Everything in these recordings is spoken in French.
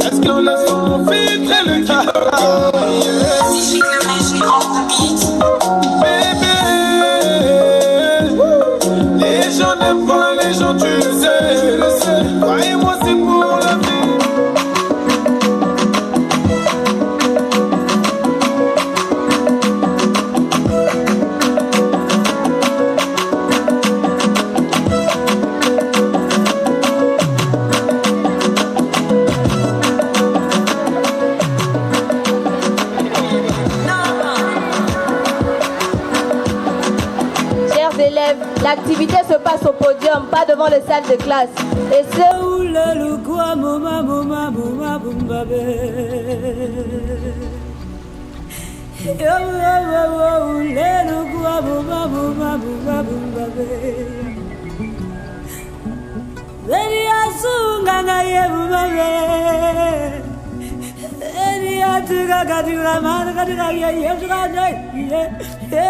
Est-ce qu'on laisse son filtre le cadeau? Bébé, les gens n'aiment pas les gens, tu le sais. Croyez-moi, c'est pour la vie. L'activité se passe au podium, pas devant les salles de classe. Et c'est où le loukoua mouma mouma mouma boumbabe. Yo le loukoua mouma mouma mouma boumbabe. Veni asunga na ye boumbabe. Veni atuga kadura man kadura ye ye ye.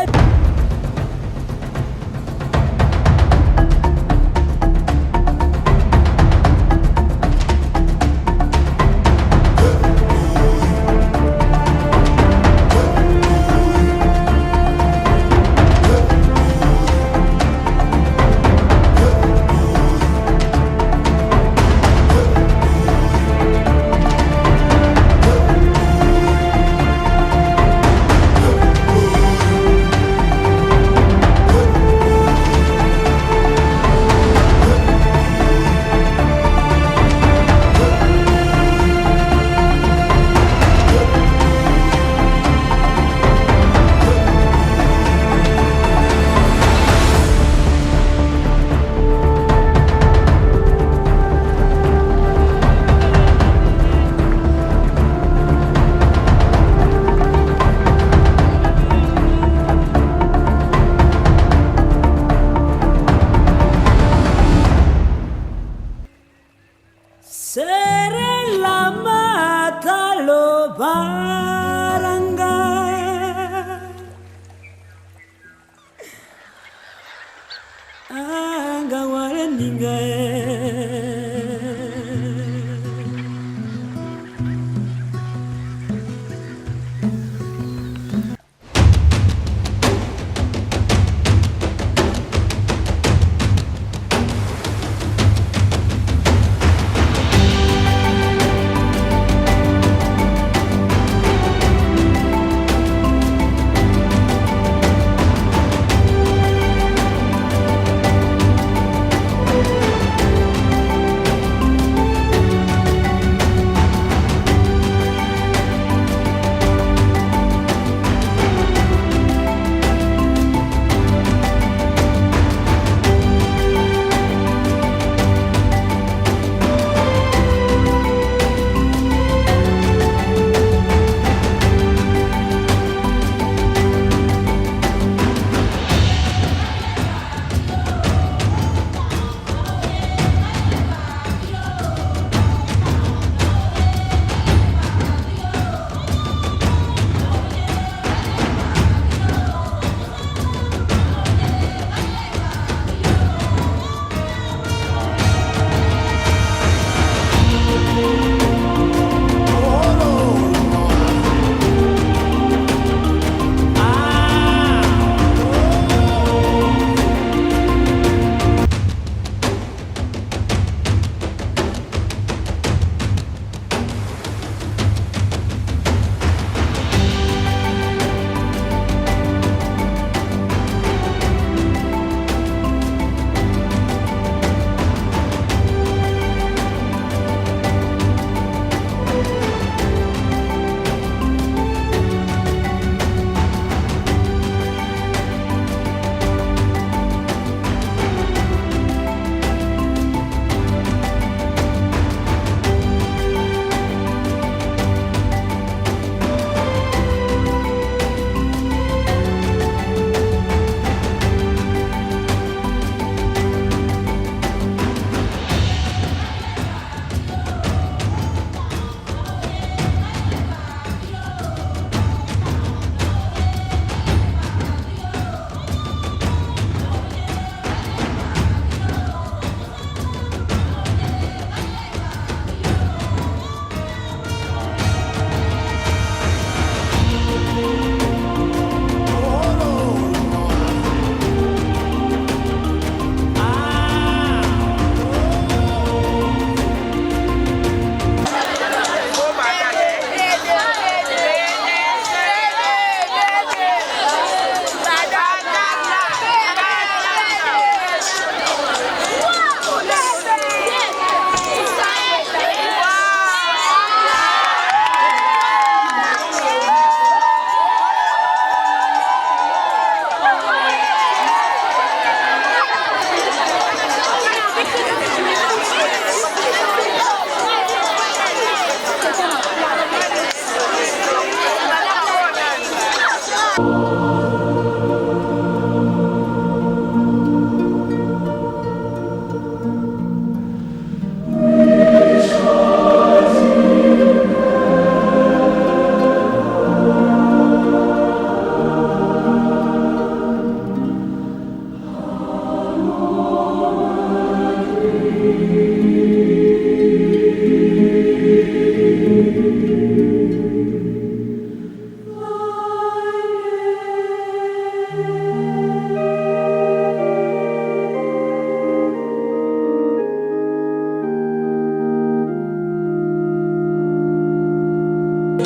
Nous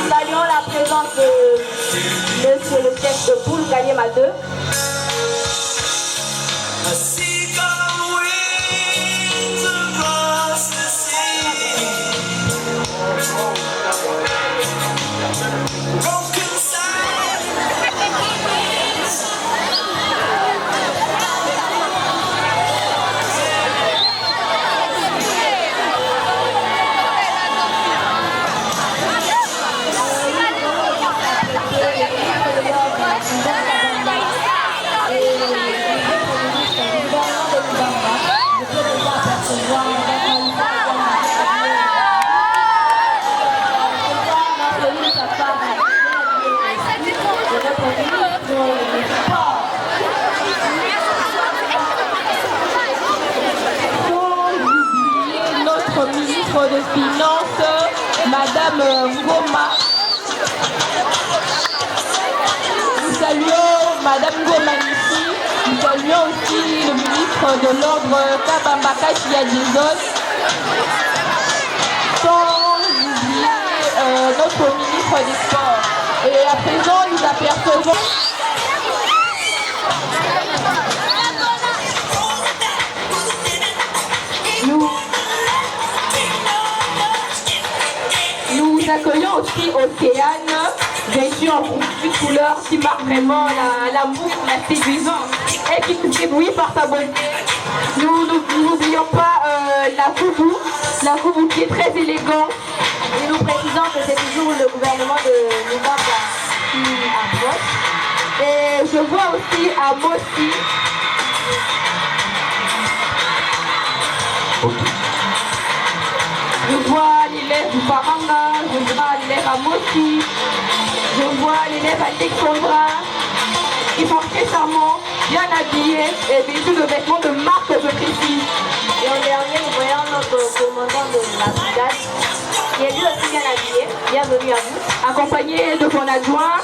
saluons la présence de Monsieur le chef de poule Kanyema 2. Notre ministre de Finances, Madame Ngoma. Nous saluons Madame Ngoma ici. Nous saluons aussi le ministre de l'Ordre Kabambaka Chiadizon. Sans oublier notre ministre des Sports. Et à présent, nous apercevons... Nous accueillons aussi Océane, vêtue en rouge couleur qui marque vraiment l'amour, la séduisance et qui nous éblouit par sa beauté. Nous n'oublions pas la Koubou qui est très élégante. Et nous précisons que c'est toujours le gouvernement de Lubanga qui approche. Et je vois aussi à Mossi. Je vois l'élève du Paranga, je vois l'élève à Mossi, je vois l'élève Alexandra. Ils sont très charmants, bien habillés et vêtus de vêtements de marque, je précise. Et en dernier, nous voyons notre commandant de la brigade qui est lui aussi bien habillé. Bienvenue à vous. Accompagné de son adjoint.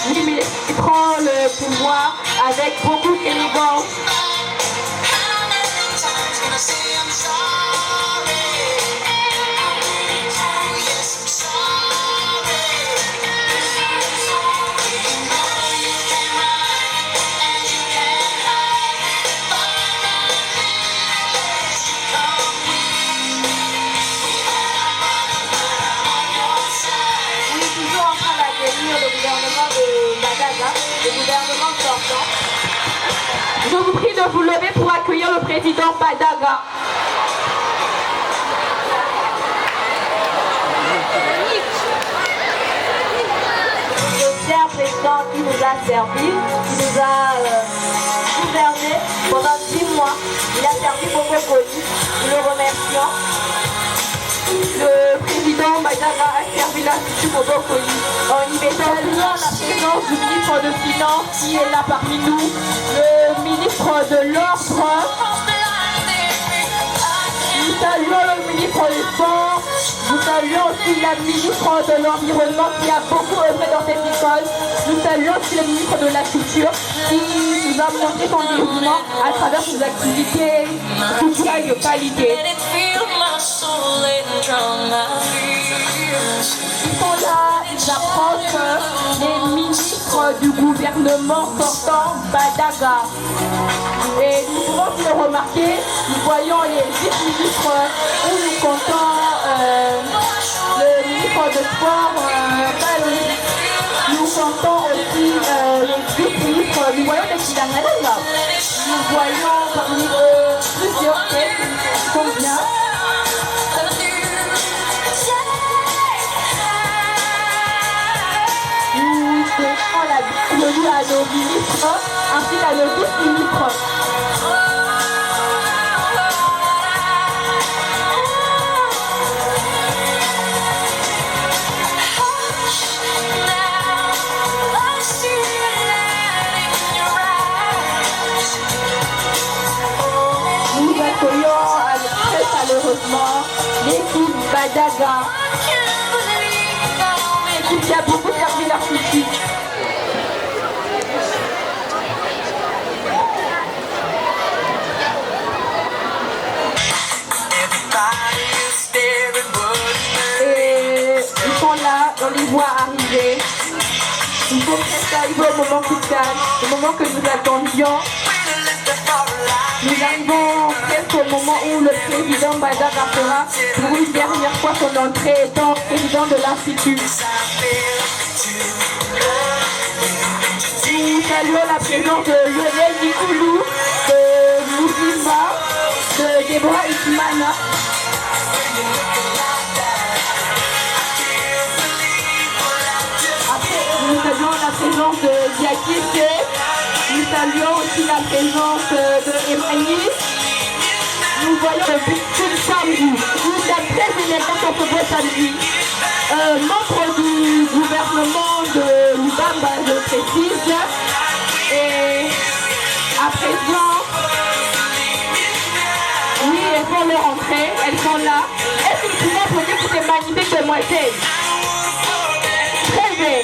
Oui, mais il prend le pouvoir avec beaucoup d'élégance. Le gouvernement sortant. Je vous prie de vous lever pour accueillir le président Badaga. Le cher président qui nous a servi, qui nous a gouverné pendant 6 mois. Il a servi beaucoup Koli. Nous le remercions. Le président Badaga a servi l'Institut Bobo Koli. On y met saluant la présence du ministre de Finances qui est là parmi nous, le ministre de l'Ordre. Nous saluons le ministre des Sports. Nous saluons aussi la ministre de l'Environnement qui a beaucoup œuvré dans cette école. Nous saluons aussi le ministre de la Culture qui nous a montré son dévouement à travers ses activités culturelles de qualité. Ils sont là, ils approchent les ministres du gouvernement sortant Badaga. Et nous pouvons aussi le remarquer, nous voyons les vice-ministres où nous comptons le ministre de Sport, nous comptons aussi les vice-ministres, nous voyons des Kidangalanga. Nous voyons parmi eux plusieurs têtes qui sont bien. bienvenue à nos ministres ainsi qu'à nos vice-ministres. Nous accueillons très chaleureusement l'équipe Badaga, l'équipe qui a beaucoup servi leur critique. Et ils sont là, on les voit arriver. Ils sont presque arrivés au moment crucial, au moment que nous attendions. Nous arrivons presque au moment où le président Badaga fera pour une dernière fois son entrée étant président de l'Institut. Nous saluons la présence de Lionel Nicoulou, de Moussimba, de Deborah Ikimana. Après, nous saluons la présence de Diakité. Nous saluons aussi la présence de Emmanuel. Nous voyons le but samedi. Nous sommes très énervés sur ce beau samedi. Membre du gouvernement de Lubamba, je précise. Et à présent, oui, elles font leur entrée, elles sont là. Est-ce que vous pouvez applaudir pour ces magnifiques demoiselles? Très bien.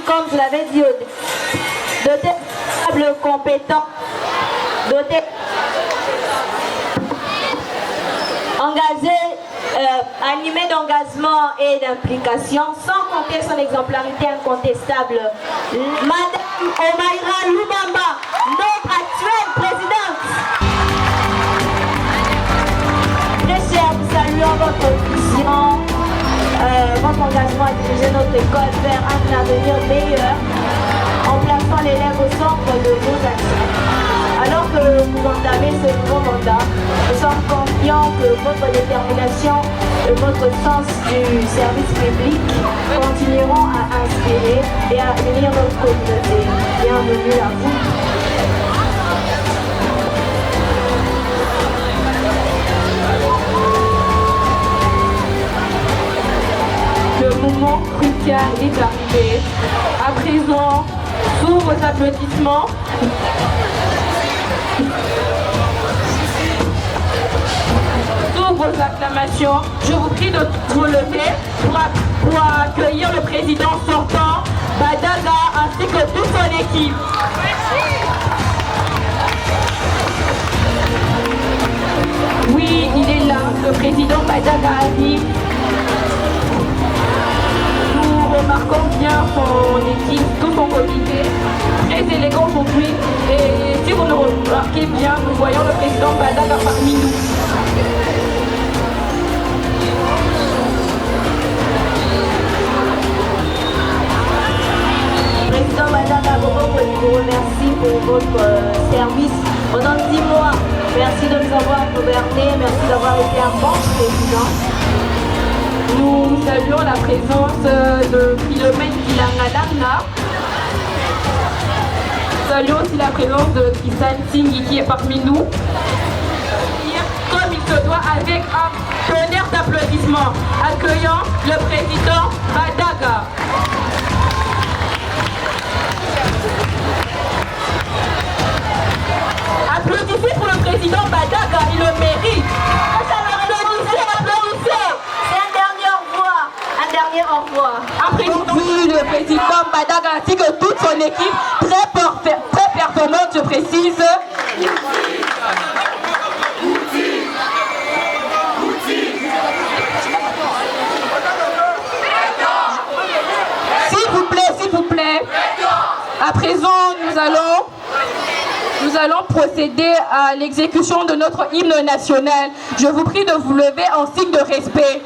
Comme je l'avais dit, doté de tables compétents, doté, engagé, animé d'engagement et d'implication, sans compter son exemplarité incontestable. Madame Omaïra Lubamba, notre actuelle présidente. Très cher, nous saluons votre vision. Votre engagement à diriger notre école vers un avenir meilleur en plaçant l'élève au centre de nos actions. Alors que vous entamez ce nouveau mandat, nous sommes confiants que votre détermination et votre sens du service public continueront à inspirer et à unir notre communauté. Bienvenue à vous. Le moment crucial est arrivé. À présent, sous vos applaudissements, sous vos acclamations, je vous prie de vous lever pour accueillir le président sortant, Badaga, ainsi que toute son équipe. Oui, il est là, le président Badaga arrive. Nous remarquons bien son équipe, tout son comité, très élégant aujourd'hui. Et si vous nous remarquez bien, nous voyons le président Badaga parmi nous. Président Badaga, je vous remercie pour votre service pendant 10 mois. Merci de nous avoir gouverné, merci d'avoir été un bon président. Nous saluons la présence de Philomène Kilangadana. Nous saluons aussi la présence de Kisan Singh qui est parmi nous. Comme il se doit, avec un tonnerre d'applaudissements, accueillant le président Badaga. Applaudissez pour le président Badaga, il le mérite. Au revoir. Après le président Badaga ainsi que toute son équipe, très performante, je précise. S'il vous plaît. À présent, nous allons procéder à l'exécution de notre hymne national. Je vous prie de vous lever en signe de respect.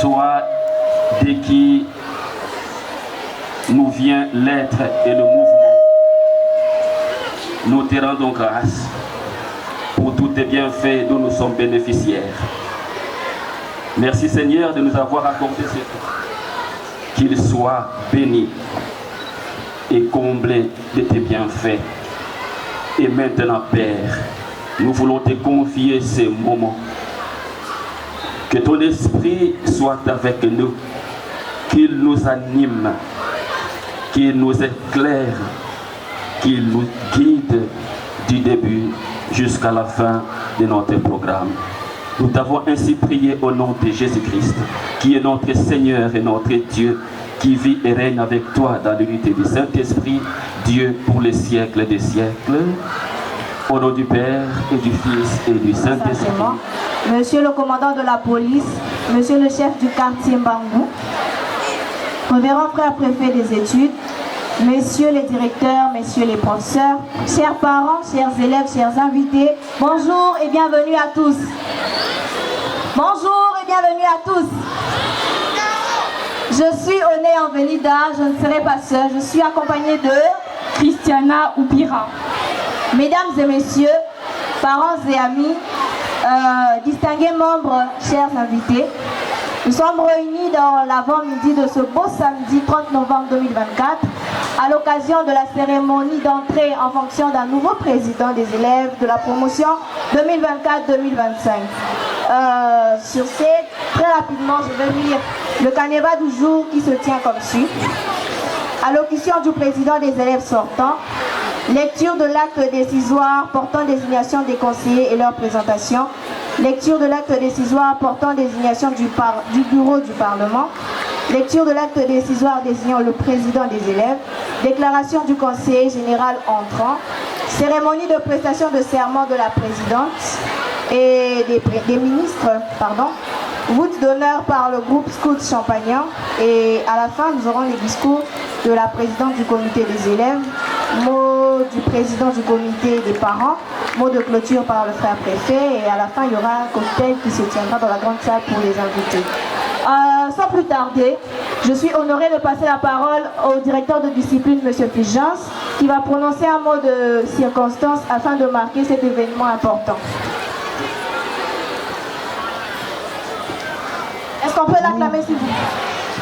toi de qui nous vient l'être et le mouvement. Nous te rendons grâce pour tous tes bienfaits dont nous sommes bénéficiaires. Merci Seigneur de nous avoir accordé ce temps. Qu'il soit béni et comblé de tes bienfaits. Et maintenant, Père, nous voulons te confier ces moments. Que ton esprit soit avec nous, qu'il nous anime, qu'il nous éclaire, qu'il nous guide du début jusqu'à la fin de notre programme. Nous t'avons ainsi prié au nom de Jésus-Christ, qui est notre Seigneur et notre Dieu, qui vit et règne avec toi dans l'unité du Saint-Esprit, Dieu pour les siècles des siècles. Au nom du Père et du Fils et du Saint-Esprit. Monsieur le commandant de la police, monsieur le chef du quartier Mbangou, révérend frère préfet des études, messieurs les directeurs, messieurs les professeurs, chers parents, chers élèves, chers invités, bonjour et bienvenue à tous. Bonjour et bienvenue à tous. Je suis Oné Envenida, je ne serai pas seule, je suis accompagnée de Christiana Oubira. Mesdames et messieurs, parents et amis, distingués membres, chers invités, nous sommes réunis dans l'avant-midi de ce beau samedi 30 novembre 2024 à l'occasion de la cérémonie d'entrée en fonction d'un nouveau président des élèves de la promotion 2024-2025. Sur ce, très rapidement, je vais lire le canéva du jour qui se tient comme suit. Allocution du président des élèves sortants. Lecture de l'acte décisoire portant désignation des conseillers et leur présentation. Lecture de l'acte décisoire portant désignation du bureau du Parlement. Lecture de l'acte décisoire désignant le président des élèves. Déclaration du conseiller général entrant. Cérémonie de prestation de serment de la présidente et des ministres. Voûte d'honneur par le groupe Scout Champagnat. Et à la fin, nous aurons les discours de la présidente du comité des élèves, mot du président du comité des parents, mot de clôture par le frère préfet, et à la fin il y aura un cocktail qui se tiendra dans la grande salle pour les invités. Sans plus tarder, je suis honorée de passer la parole au directeur de discipline, M. Fulgence, qui va prononcer un mot de circonstance afin de marquer cet événement important. Est-ce qu'on peut l'acclamer s'il vous plaît?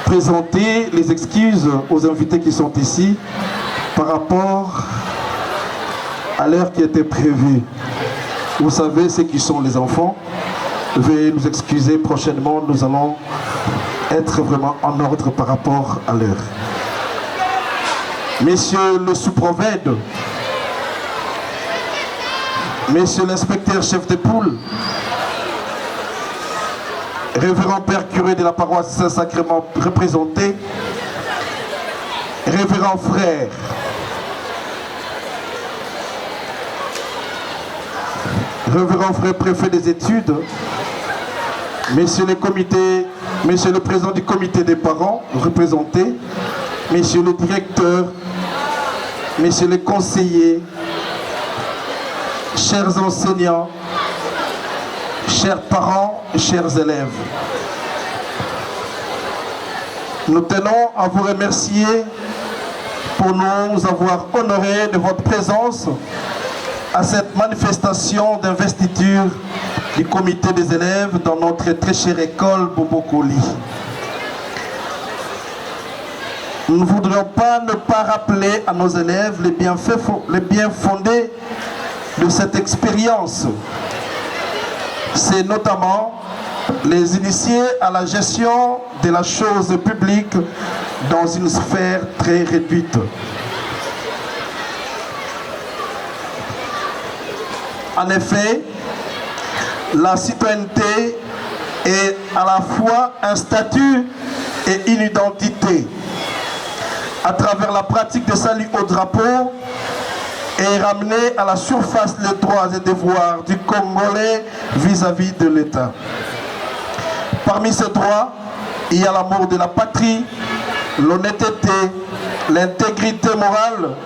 Présenter les excuses aux invités qui sont ici par rapport à l'heure qui était prévue. Vous savez, ceux qui sont les enfants, veuillez nous excuser prochainement, nous allons être vraiment en ordre par rapport à l'heure. Messieurs le sous-prophète, messieurs l'inspecteur chef de poule, révérend père curé de la paroisse Saint-Sacrement représenté, révérend frère, révérend frère préfet des études, messieurs les comités, messieurs le président du comité des parents représenté, messieurs le directeur, messieurs les conseillers, chers enseignants, chers parents, chers élèves. Nous tenons à vous remercier pour nous avoir honorés de votre présence à cette manifestation d'investiture du comité des élèves dans notre très chère école Bobokoli. Nous ne voudrions pas ne pas rappeler à nos élèves les biens fondés de cette expérience. C'est notamment les initier à la gestion de la chose publique dans une sphère très réduite. En effet, la citoyenneté est à la fois un statut et une identité. À travers la pratique de salut au drapeau, et ramener à la surface les droits et devoirs du Congolais vis-à-vis de l'État. Parmi ces droits, il y a l'amour de la patrie, l'honnêteté, l'intégrité morale,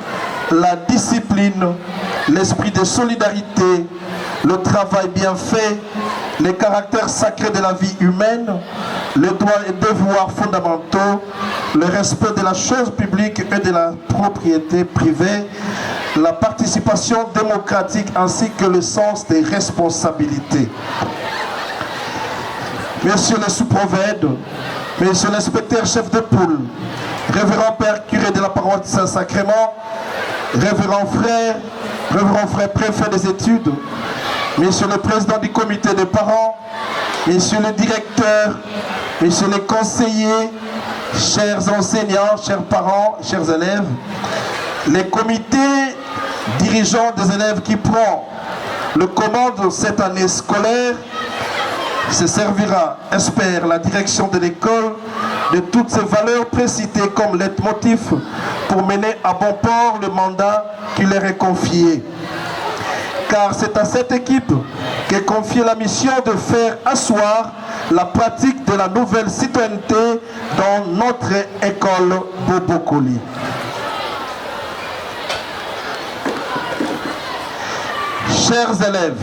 la discipline, l'esprit de solidarité, le travail bien fait, les caractères sacrés de la vie humaine, les droits et devoirs fondamentaux, le respect de la chose publique et de la propriété privée, la participation démocratique ainsi que le sens des responsabilités. Messieurs les sous-prophètes, Messieurs l'inspecteur chef de poule, révérend père curé de la paroisse du Saint-Sacrement, révérend frère préfet des études, Messieurs le président du comité des parents, Messieurs le directeur, Messieurs les conseillers, chers enseignants, chers parents, chers élèves, les comités dirigeants des élèves qui prennent le commande cette année scolaire se servira, espère la direction de l'école, de toutes ces valeurs précitées comme leitmotiv pour mener à bon port le mandat qui leur est confié. Car c'est à cette équipe qu'est confiée la mission de faire asseoir la pratique de la nouvelle citoyenneté dans notre école Bobokoli. Chers élèves,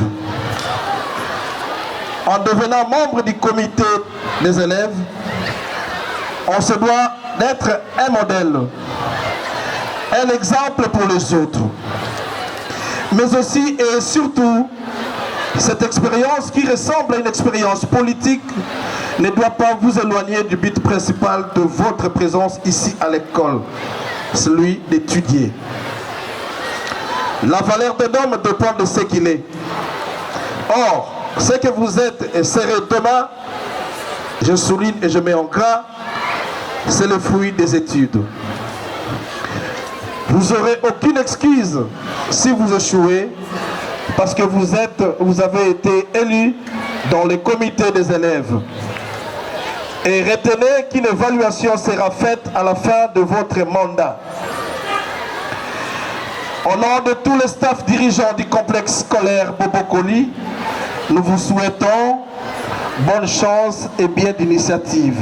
en devenant membre du comité des élèves, on se doit d'être un modèle, un exemple pour les autres. Mais aussi et surtout, cette expérience qui ressemble à une expérience politique ne doit pas vous éloigner du but principal de votre présence ici à l'école, celui d'étudier. La valeur de l'homme dépend de ce qu'il est. Or, ce que vous êtes et serez demain, je souligne et je mets en gras, c'est le fruit des études. Vous n'aurez aucune excuse si vous échouez parce que vous avez été élu dans le comité des élèves. Et retenez qu'une évaluation sera faite à la fin de votre mandat. Au nom de tous les staffs dirigeants du complexe scolaire Bobokoli, nous vous souhaitons bonne chance et bien d'initiative.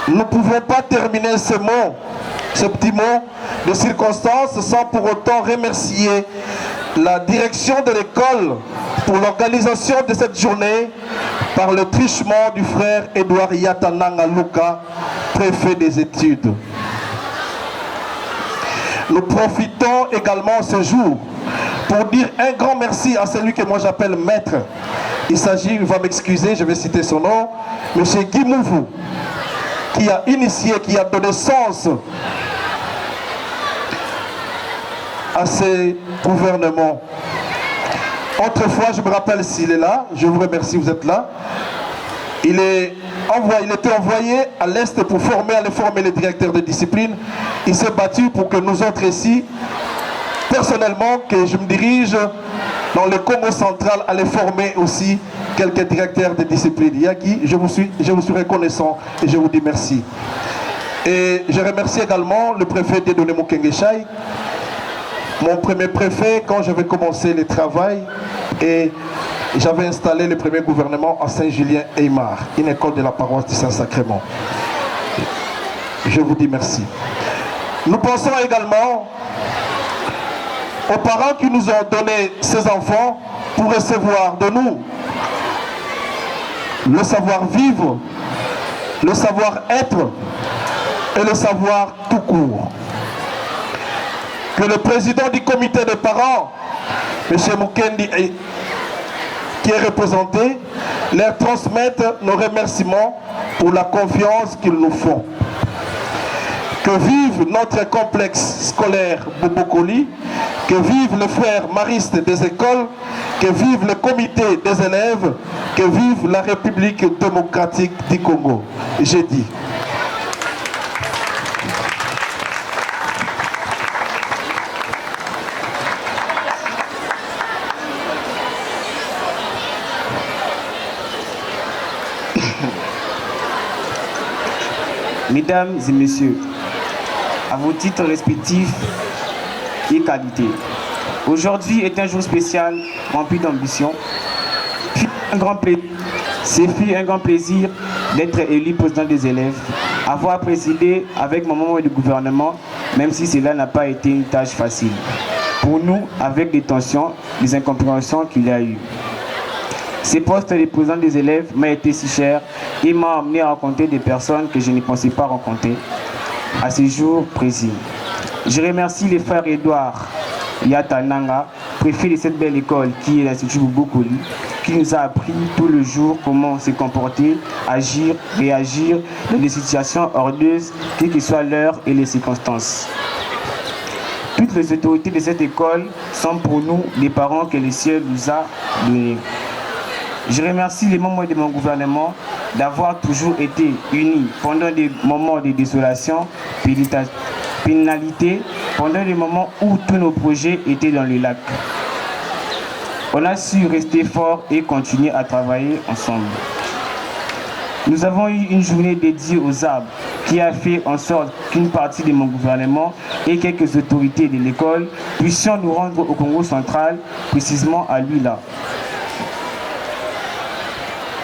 Nous ne pouvons pas terminer ce petit mot de circonstance sans pour autant remercier la direction de l'école pour l'organisation de cette journée par le truchement du frère Edouard Yatananga Luka, préfet des études. Nous profitons également ce jour pour dire un grand merci à celui que moi j'appelle maître. Il s'agit, il va m'excuser, je vais citer son nom, M. Guy Mouvou, qui a initié, qui a donné sens à ces gouvernements. Autrefois, je me rappelle s'il est là, je vous remercie, vous êtes là. Il était envoyé à l'Est pour aller former les directeurs de discipline. Il s'est battu pour que nous autres ici, personnellement, que je me dirige dans le Congo central, aller former aussi quelques directeurs de discipline. Yaki, je vous suis reconnaissant et je vous dis merci. Et je remercie également le préfet Dieudonné Mukengeshai, mon premier préfet quand j'avais commencé le travail et j'avais installé le premier gouvernement à Saint-Julien-Aymar, une école de la paroisse du Saint-Sacrement. Je vous dis merci. Nous pensons également aux parents qui nous ont donné ces enfants pour recevoir de nous le savoir-vivre, le savoir-être et le savoir tout court. Que le président du comité des parents, M. Mukendi, qui est représenté, leur transmette nos remerciements pour la confiance qu'ils nous font. Que vive notre complexe scolaire Bobokoli, que vive les frères maristes des écoles, que vive le comité des élèves, que vive la République démocratique du Congo. J'ai dit. Mesdames et messieurs, à vos titres respectifs et qualités, aujourd'hui est un jour spécial rempli d'ambition. C'est un grand plaisir d'être élu président des élèves, avoir présidé avec mon membre du gouvernement, même si cela n'a pas été une tâche facile. Pour nous, avec des tensions, des incompréhensions qu'il y a eu. Ces postes de président des élèves m'a été si cher et m'a amené à rencontrer des personnes que je ne pensais pas rencontrer à ce jour précis. Je remercie les frères Edouard Yatananga, préfet de cette belle école qui est l'Institut Bobokoli, qui nous a appris tout le jour comment se comporter, agir, réagir dans des situations hordeuses, quelle que soit l'heure et les circonstances. Toutes les autorités de cette école sont pour nous les parents que le ciel nous a donnés. Je remercie les membres de mon gouvernement d'avoir toujours été unis pendant des moments de désolation, pénalité, pendant des moments où tous nos projets étaient dans le lac. On a su rester fort et continuer à travailler ensemble. Nous avons eu une journée dédiée aux arbres qui a fait en sorte qu'une partie de mon gouvernement et quelques autorités de l'école puissions nous rendre au Congo central, précisément à Luila,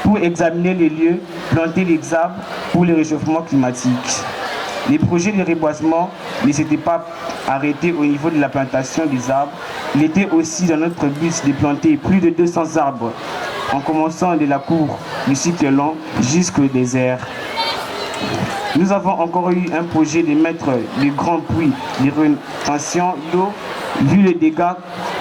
pour examiner les lieux, planter les arbres pour le réchauffement climatique. Les projets de reboisement ne s'étaient pas arrêtés au niveau de la plantation des arbres. Il était aussi dans notre but de planter plus de 200 arbres, en commençant de la cour du cycle long jusqu'au désert. Nous avons encore eu un projet de mettre de grands puits de rétention d'eau, vu les dégâts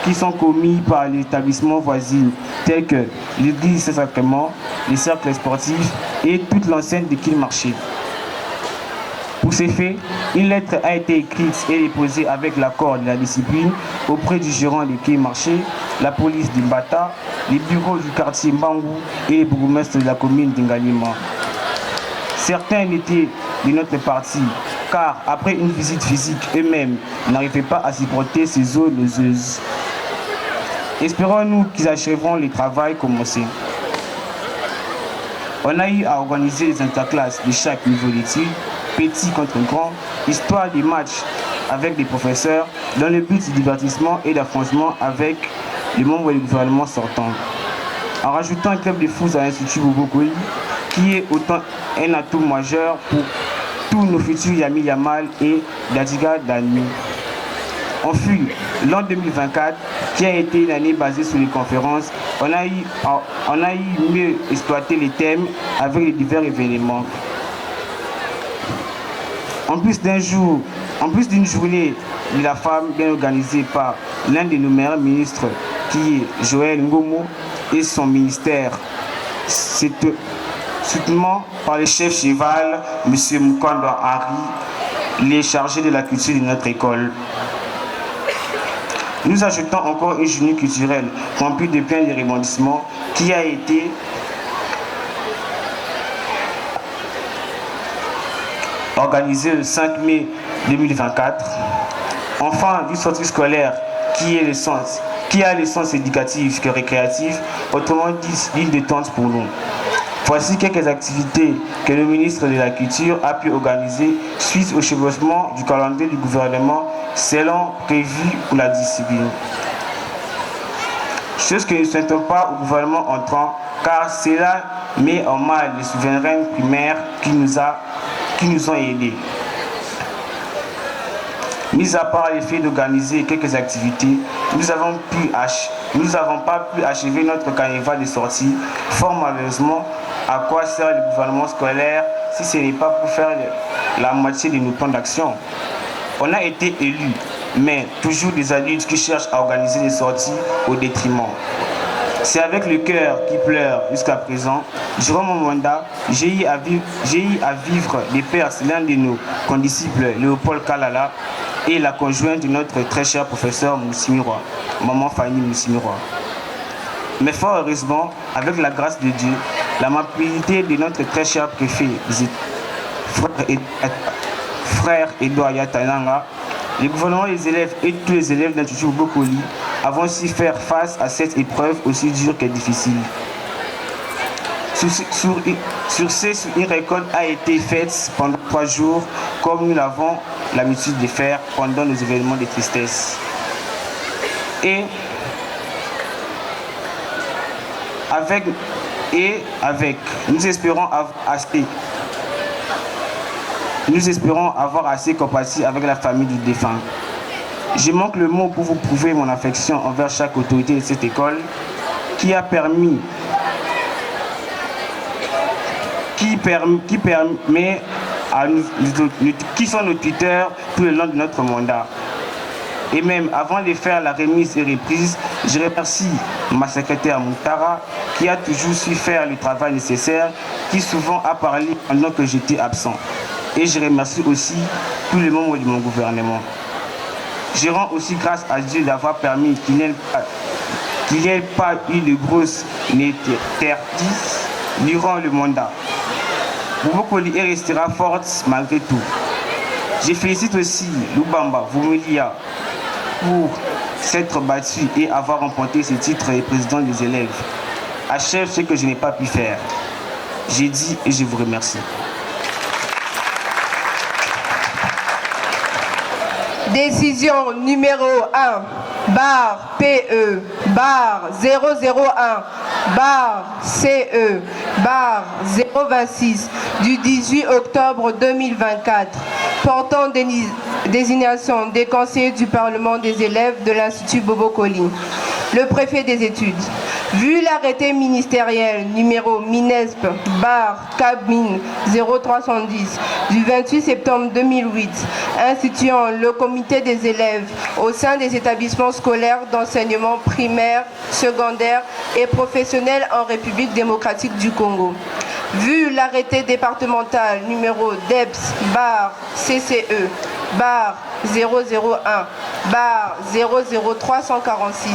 qui sont commis par les établissements voisins, tels que l'église Saint-Sacrement, les cercles sportifs et toute l'enceinte de Kilmarché. Pour ces faits, une lettre a été écrite et déposée avec l'accord de la discipline auprès du gérant de Kilmarché, la police d'Imbata, les bureaux du quartier Mbangou et les bourgmestres de la commune d'Ingalima. Certains étaient de notre parti, car après une visite physique, eux-mêmes n'arrivaient pas à supporter ces eaux nauseuses. Espérons-nous qu'ils achèveront le travail commencé. On a eu à organiser les interclasses de chaque niveau d'études, petit contre grand, histoire des matchs avec des professeurs, dans le but du divertissement et d'affrontement avec les membres du gouvernement sortant. En rajoutant un club de foot à l'Institut Bobokoli, qui est autant un atout majeur pour tous nos futurs Yami Yamal et Dadiga Dani. On fut l'an 2024, qui a été une année basée sur les conférences. On a eu mieux exploité les thèmes avec les divers événements. En plus d'une journée de la femme bien organisée par l'un de nos meilleurs ministres, qui est Joël Ngomo, et son ministère, soutenu par le chef cheval, M. Mukando Henri, les chargés de la culture de notre école. Nous ajoutons encore une journée culturelle remplie de plein de rebondissements qui a été organisée le 5 mai 2024. Enfin, du sortie scolaire qui a le sens éducatif que récréatif, autrement dit, ligne de détente pour nous. Voici quelques activités que le ministre de la Culture a pu organiser suite au chevauchement du calendrier du gouvernement selon prévu pour la discipline. Chose que nous ne souhaitons pas au gouvernement entrant, car cela met en mal les souverains primaires qui nous ont aidés. Mis à part le fait d'organiser quelques activités, nous n'avons pas pu achever notre carnaval de sortie. Fort malheureusement, à quoi sert le gouvernement scolaire si ce n'est pas pour faire la moitié de nos plans d'action? On a été élus, mais toujours des adultes qui cherchent à organiser des sorties au détriment. C'est avec le cœur qui pleure jusqu'à présent. Durant mon mandat, j'ai eu à vivre des pertes l'un de nos condisciples, Léopold Kalala, et la conjointe de notre très cher professeur Moussimiroy, maman Fanny Moussimiroy. Mais fort heureusement, avec la grâce de Dieu, la mobilité de notre très cher préfet, frère Edouard Yatananga, le gouvernement des élèves et tous les élèves d'Institut Bobokoli avons su faire face à cette épreuve aussi dure que difficile. Sur ce, une récolte a été faite pendant 3 jours, comme nous l'avons l'habitude de faire pendant nos événements de tristesse. Et nous espérons avoir assez compatis avec la famille du défunt. Je manque le mot pour vous prouver mon affection envers chaque autorité de cette école qui a permis qui sont nos tuteurs tout le long de notre mandat. Et même avant de faire la remise et reprise, je remercie ma secrétaire Moutara qui a toujours su faire le travail nécessaire, qui souvent a parlé pendant que j'étais absent. Et je remercie aussi tous les membres de mon gouvernement. Je rends aussi grâce à Dieu d'avoir permis qu'il n'y ait pas eu de grosses interdices durant le mandat. Bobokoli restera forte malgré tout. Je félicite aussi Lubamba Vumilia pour s'être battu et avoir remporté ce titre de président des élèves. Achève ce que je n'ai pas pu faire. J'ai dit et je vous remercie. Décision numéro 1, barre PE, barre 001, barre CE, barre 026 du 18 octobre 2024, portant désignation des conseillers du Parlement des élèves de l'Institut Bobokoli. Le préfet des études. Vu l'arrêté ministériel numéro MINESP barre CABMIN 0310 du 28 septembre 2008 instituant le comité des élèves au sein des établissements scolaires d'enseignement primaire, secondaire et professionnel en République démocratique du Congo. Vu l'arrêté départemental numéro DEPS barre CCE barre 001 barre 00346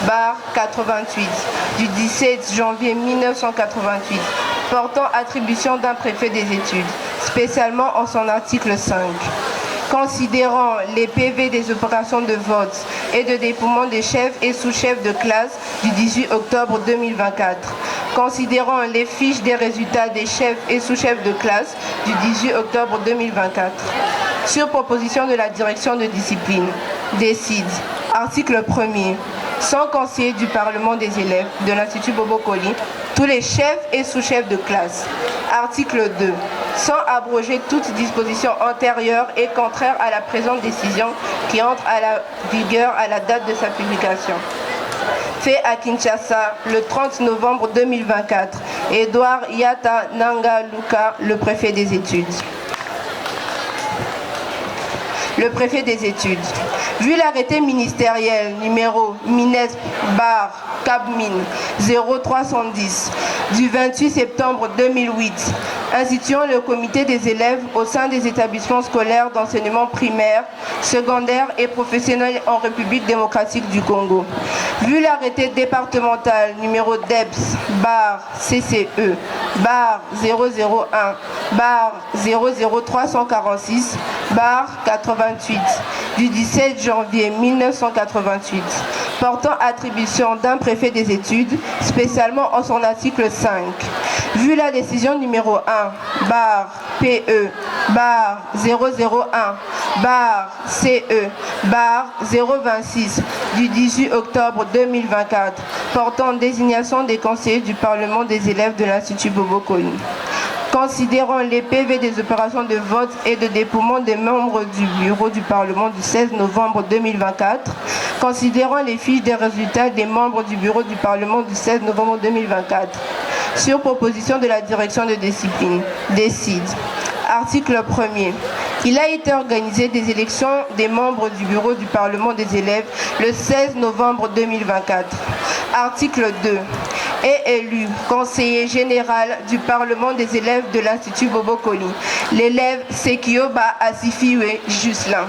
barre 88 du 17 janvier 1988 portant attribution d'un préfet des études, spécialement en son article 5. Considérant les PV des opérations de vote et de dépouillement des chefs et sous-chefs de classe du 18 octobre 2024, considérant les fiches des résultats des chefs et sous-chefs de classe du 18 octobre 2024, sur proposition de la direction de discipline, décide, article 1er, sans conseiller du Parlement des élèves de l'Institut Bobokoli, tous les chefs et sous-chefs de classe. Article 2. Sans abroger toute disposition antérieure et contraire à la présente décision qui entre à la vigueur à la date de sa publication. Fait à Kinshasa le 30 novembre 2024. Edouard Yata Nanga Luka, le préfet des études. Le préfet des études. Vu l'arrêté ministériel numéro MINESP barre CABMIN 0310 du 28 septembre 2008 instituant le comité des élèves au sein des établissements scolaires d'enseignement primaire, secondaire et professionnel en République démocratique du Congo. Vu l'arrêté départemental numéro DEPS barre CCE barre 001 barre 00346 barre 88 du 17 janvier 1988 portant attribution d'un préfet des études, spécialement en son article 5. Vu la décision numéro 1 barre PE barre 001 barre CE barre 026 du 18 octobre 2024 portant désignation des conseillers du Parlement des élèves de l'Institut Bobokoli. Considérant les PV des opérations de vote et de dépouillement des membres du bureau du Parlement du 16 novembre 2024, considérant les fiches des résultats des membres du bureau du Parlement du 16 novembre 2024, sur proposition de la direction de discipline, décide. Article 1er. Il a été organisé des élections des membres du bureau du Parlement des élèves le 16 novembre 2024. Article 2. Est élu conseiller général du Parlement des élèves de l'Institut Bobokoli, l'élève Sekioba Asifiwe Juslin.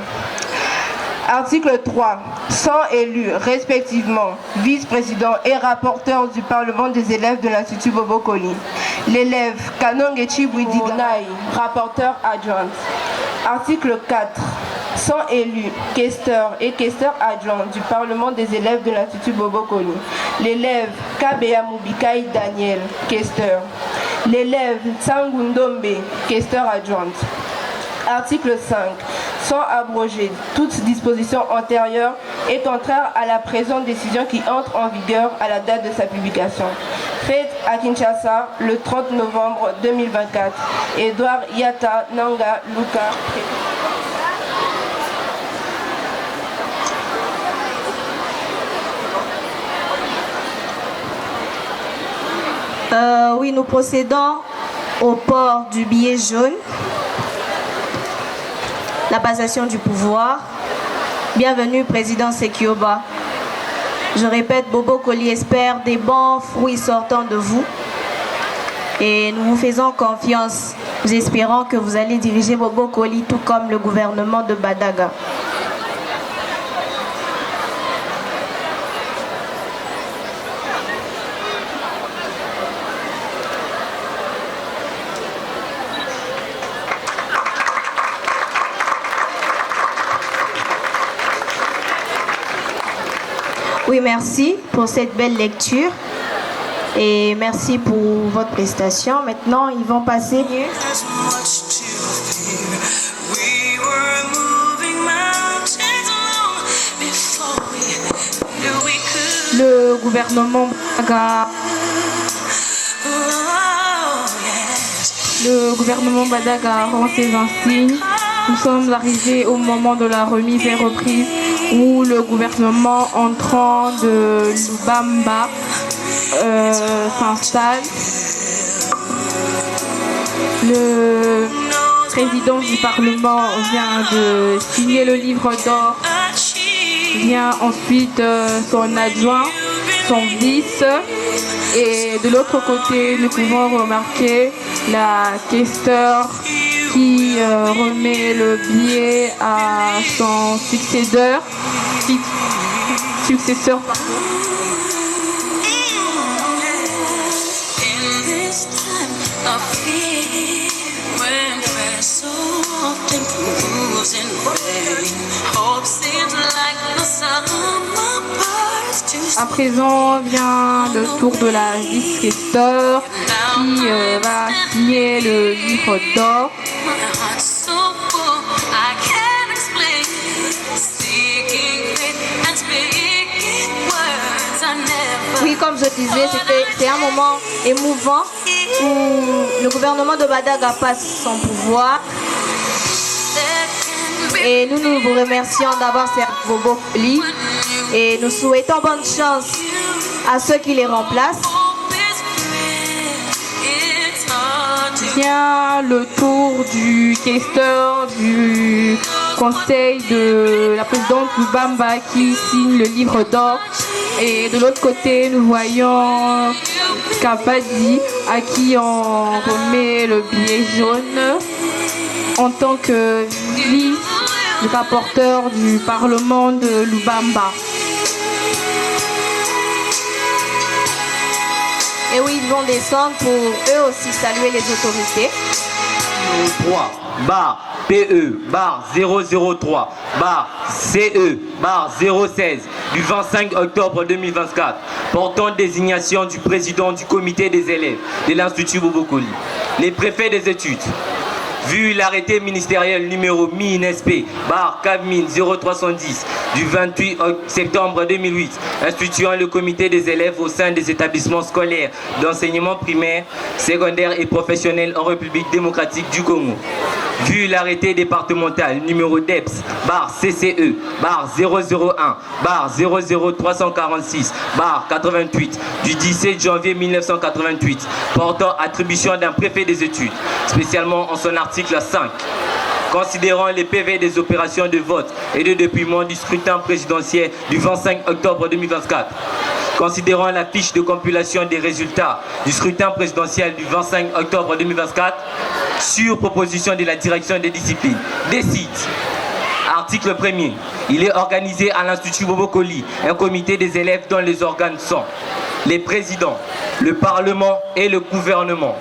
Article 3. Sont élus respectivement vice-président et rapporteur du Parlement des élèves de l'Institut Bobokoli, l'élève Kanongechi Bouidiganai, rapporteur adjoint. Article 4. Sont élus questeurs et questeurs adjoints du Parlement des élèves de l'Institut Bobokoli, l'élève Kabea Mubikai Daniel, questeur, l'élève Tsangundombe, questeur adjointe. Article 5. Sans abroger toute disposition antérieure et contraire à la présente décision qui entre en vigueur à la date de sa publication. Faite à Kinshasa le 30 novembre 2024. Edouard Yata Nanga Luka. Oui, nous procédons au port du billet jaune, la passation du pouvoir. Bienvenue, président Sekioba. Je répète, Bobo Koli espère des bons fruits sortant de vous. Et nous vous faisons confiance. Nous espérons que vous allez diriger Bobo Koli tout comme le gouvernement de Badaga. Oui, merci pour cette belle lecture et merci pour votre prestation. Maintenant, ils vont passer. Le gouvernement Badaga. Le gouvernement Badaga rend ses insignes. Nous sommes arrivés au moment de la remise et reprise où le gouvernement entrant de Lubamba s'installe. Le président du Parlement vient de signer le livre d'or. Vient ensuite son adjoint, son vice. Et de l'autre côté, nous pouvons remarquer la questeur qui remet le billet à son successeur. À présent vient le tour de la vice-questeur qui va signer le livre d'or. Oui, comme je disais, c'est un moment émouvant où le gouvernement de Badaga passe son pouvoir. Et nous vous remercions d'avoir servi Bobo Koli et nous souhaitons bonne chance à ceux qui les remplacent. Vient le tour du questeur du conseil de la présidente Lubamba qui signe le livre d'or. Et de l'autre côté, nous voyons Kabadi à qui on remet le billet jaune en tant que vice-rapporteur du Parlement de Lubamba. Et oui, ils vont descendre pour eux aussi saluer les autorités. 3 bar PE bar 003 bar CE bar 016 du 25 octobre 2024 portant désignation du président du comité des élèves de l'Institut Bobo Koli. Les préfets des études. Vu l'arrêté ministériel numéro MINSP bar CAVMIN 0310 du 28 septembre 2008 instituant le comité des élèves au sein des établissements scolaires d'enseignement primaire, secondaire et professionnel en République démocratique du Congo. Vu l'arrêté départemental numéro DEPS bar CCE bar 001 bar 00346 bar 88 du 17 janvier 1988 portant attribution d'un préfet des études, spécialement en son article 5. Considérant les PV des opérations de vote et de dépouillement du scrutin présidentiel du 25 octobre 2024. Considérant la fiche de compilation des résultats du scrutin présidentiel du 25 octobre 2024 sur proposition de la direction des disciplines, décide. Article 1er. Il est organisé à l'Institut Bobo Koli un comité des élèves dont les organes sont les présidents, le Parlement et le gouvernement.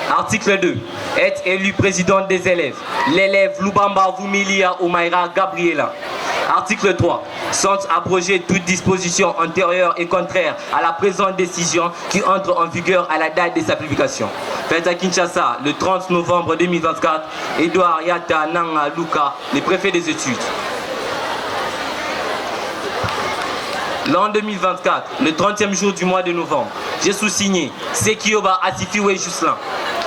Article 2. Est élu président des élèves, l'élève Lubamba Vumilia Omaira Gabriela. Article 3. Sont abrogées toutes dispositions antérieures et contraires à la présente décision qui entre en vigueur à la date de sa publication. Fait à Kinshasa, le 30 novembre 2024, Edouard Yata Nanga Luka, le préfet des études. L'an 2024, le 30e jour du mois de novembre, j'ai sous-signé Sekioba Asifiwe Jousselin,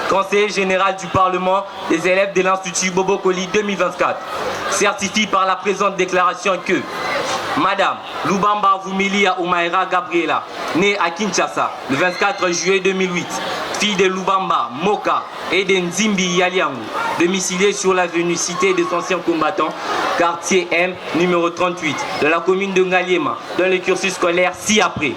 conseiller général du Parlement des élèves de l'Institut Bobo Koli 2024, certifie par la présente déclaration que Madame Lubamba Vumilia Omaira Gabriela née à Kinshasa le 24 juillet 2008, fille de Lubamba, Moka et de Nzimbi Yaliangu, domiciliée sur l'avenue Cité des Anciens Combattants, quartier M, numéro 38, de la commune de Ngaliema, dans le cursus scolaire ci-après.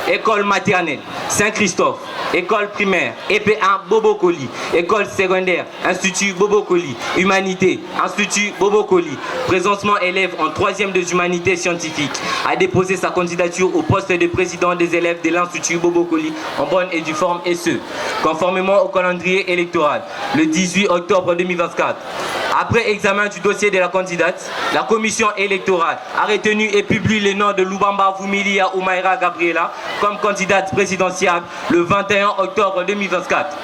École maternelle, Saint-Christophe. École primaire, EP1 Bobokoli. École secondaire, Institut Bobokoli. Humanité, Institut Bobokoli. Présentement élève en 3e des humanités scientifiques. A déposé sa candidature au poste de président des élèves de l'Institut Bobokoli en bonne et due forme et ce, conformément au calendrier électoral, le 18 octobre 2024. Après examen du dossier de la candidate, la commission électorale a retenu et publié le nom de Lubamba Vumilia Umaira Gabriela comme candidate présidentielle le 21 octobre 2024.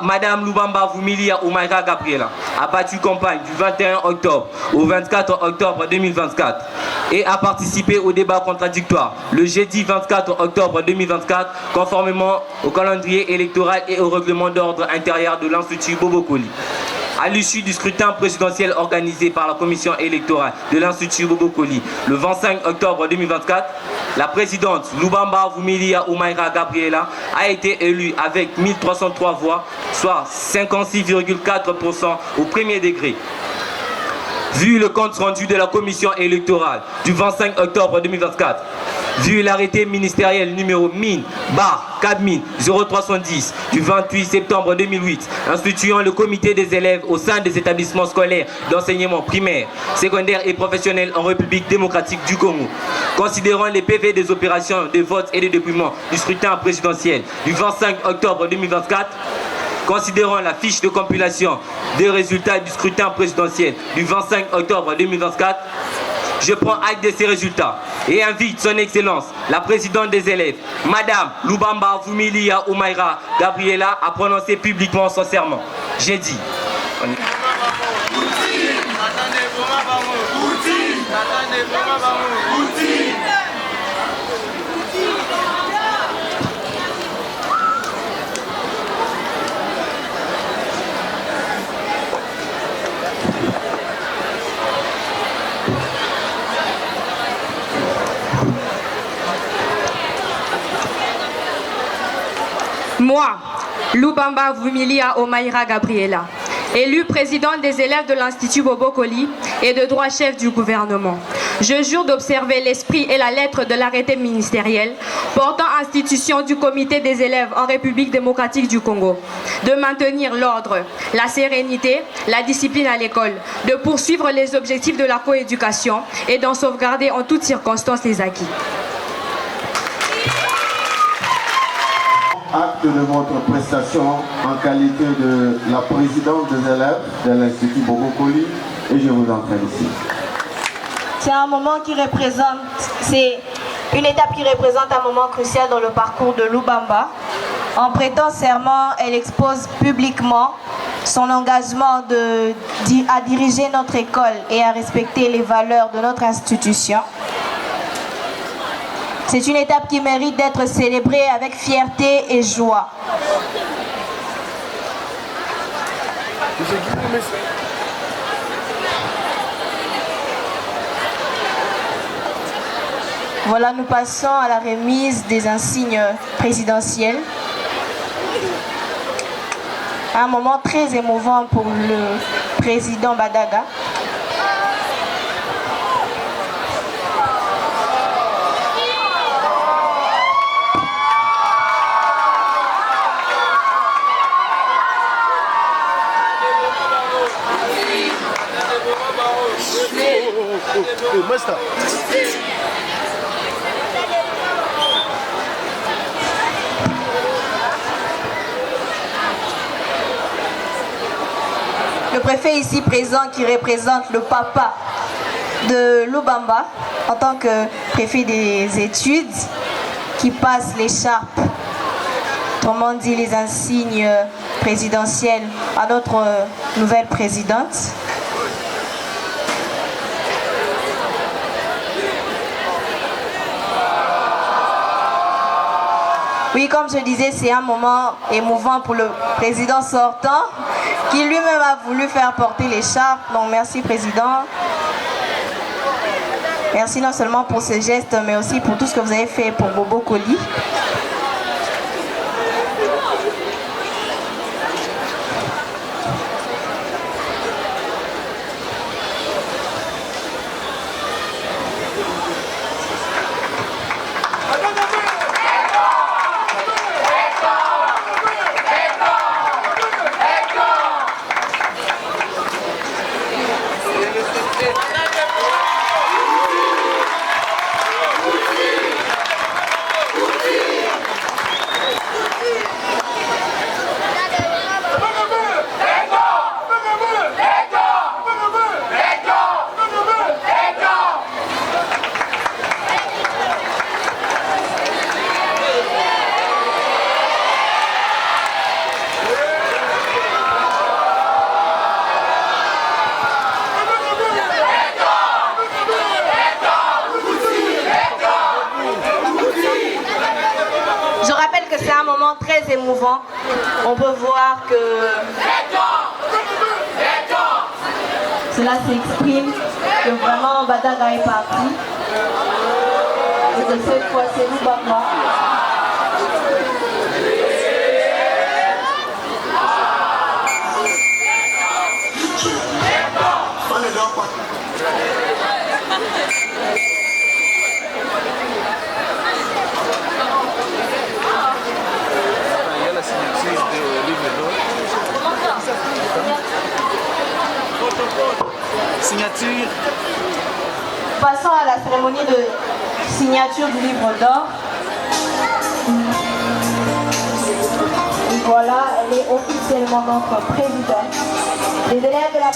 Madame Lubamba Vumilia Umaira Gabriela a battu campagne du 21 octobre au 24 octobre 2024 et a participé au débat contradictoire le jeudi 24 octobre 2024 conformément au calendrier électoral et au règlement d'ordre intérieur de l'Institut Bobokoli. À l'issue du scrutin présidentiel organisé par la commission électorale de l'Institut Bobokoli le 25 octobre 2024, la présidente Lubamba Vumilia Umaira Gabriela a été élue avec 1303 voix, soit 56,4% au premier degré. Vu le compte rendu de la commission électorale du 25 octobre 2024, vu l'arrêté ministériel numéro MIN/CABMIN 0310 du 28 septembre 2008 instituant le comité des élèves au sein des établissements scolaires d'enseignement primaire, secondaire et professionnel en République démocratique du Congo, considérant les PV des opérations de vote et de dépouillement du scrutin présidentiel du 25 octobre 2024, considérant la fiche de compilation des résultats du scrutin présidentiel du 25 octobre 2024, je prends acte de ces résultats et invite son Excellence, la présidente des élèves, Madame Lubamba Vumilia Umaira Gabriela, à prononcer publiquement son serment. J'ai dit. Moi, Lubamba Vumilia Umaira Gabriela, élue présidente des élèves de l'Institut Bobokoli et de droit chef du gouvernement, je jure d'observer l'esprit et la lettre de l'arrêté ministériel portant institution du comité des élèves en République démocratique du Congo, de maintenir l'ordre, la sérénité, la discipline à l'école, de poursuivre les objectifs de la coéducation et d'en sauvegarder en toutes circonstances les acquis. Acte de votre prestation en qualité de la présidente des élèves de l'Institut Bobokoli et je vous en félicite. C'est un moment qui représente, c'est une étape qui représente un moment crucial dans le parcours de Lubamba. En prêtant serment, elle expose publiquement son engagement à diriger notre école et à respecter les valeurs de notre institution. C'est une étape qui mérite d'être célébrée avec fierté et joie. Voilà, nous passons à la remise des insignes présidentiels. Un moment très émouvant pour le président Badaga. Le préfet ici présent qui représente le papa de Lubamba en tant que préfet des études qui passe l'écharpe, autrement dit les insignes présidentiels à notre nouvelle présidente. Oui, comme je disais, c'est un moment émouvant pour le président sortant qui lui-même a voulu faire porter l'écharpe. Donc merci président. Merci non seulement pour ce geste, mais aussi pour tout ce que vous avez fait pour Bobo Coly. Très émouvant. On peut voir que cela s'exprime, que vraiment Badaga est parti et que cette fois c'est nous Bamba. Signature. Passons à la cérémonie de signature du livre d'or. Voilà, elle est officiellement notre présidente. Les élèves de la